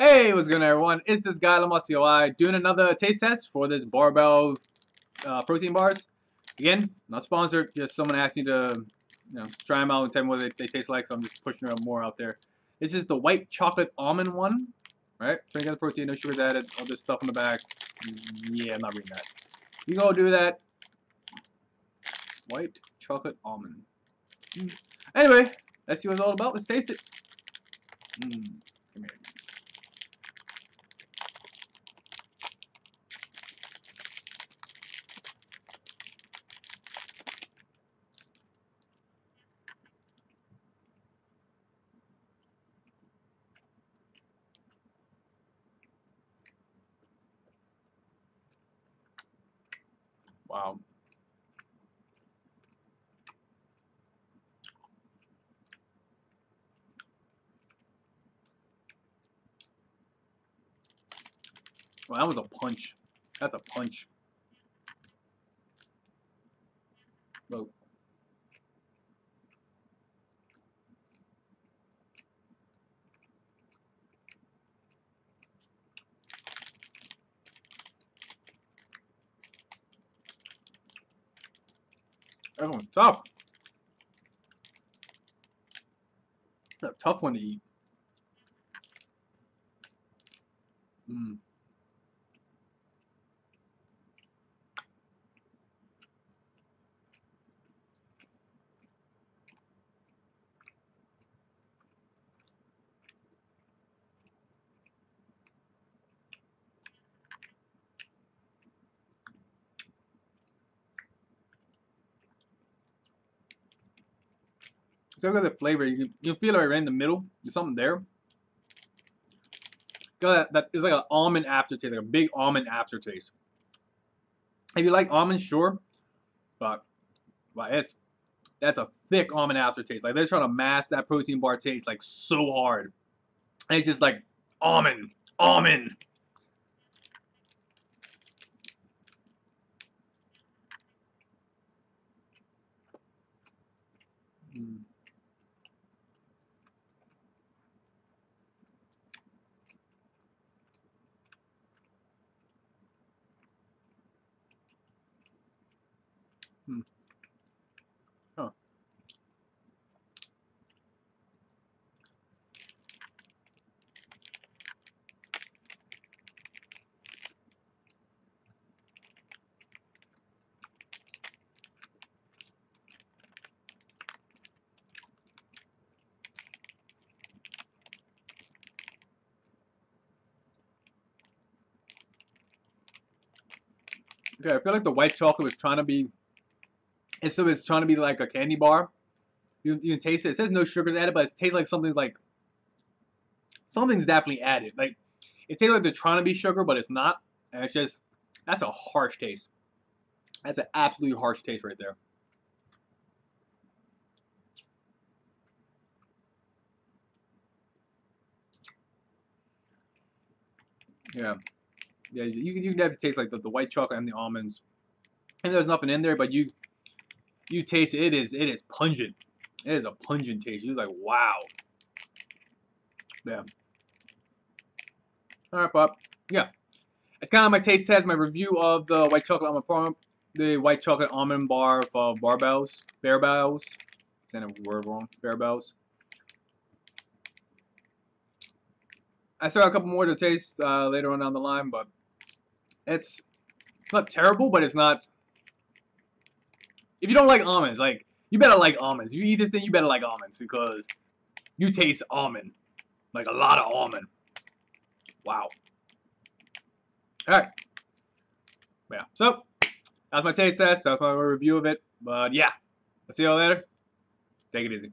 Hey, what's going on, everyone? It's this guy, Almonds, doing another taste test for this Barebells protein bars. Again, not sponsored, just someone asked me to try them out and tell me what they taste like, so I'm just pushing them more out there. This is the white chocolate almond one, right? 20 grams of protein, no sugars added, all this stuff in the back. Yeah, I'm not reading that. You go do that. White chocolate almond. Anyway, let's see what it's all about. Let's taste it. Come here. Wow. Well, that was a punch. That's a punch. Whoa. That one's tough. That's a tough one to eat. So look at the flavor. You can feel it right in the middle. There's something there. That is like an almond aftertaste, like a big almond aftertaste. If you like almonds, sure, but that's a thick almond aftertaste. Like they're trying to mask that protein bar taste like so hard, and it's just like almond. Mm. Mm. Huh. Okay, I feel like the white chocolate was trying to be, instead of it's trying to be like a candy bar. You can taste it. It says no sugars added, but it tastes like something's definitely added. Like it tastes like they're trying to be sugar, but it's not. And it's just, that's a harsh taste. That's an absolutely harsh taste right there. Yeah, You can definitely taste like the white chocolate and the almonds. And there's nothing in there, but you taste it. It is pungent. It is a pungent taste. You're like, wow. Yeah. All right, Bob. Yeah. It's kind of my taste test, my review of the white chocolate almond bar for Barebells. Saying a word wrong. Barebells. I still got a couple more to taste later on down the line, but it's not terrible, but it's not. If you don't like almonds, like you better like almonds. If you eat this thing, you better like almonds because you taste almond, like a lot of almond. Wow. All right. Yeah. So that's my taste test. That's my review of it. But yeah, I'll see you all later. Take it easy.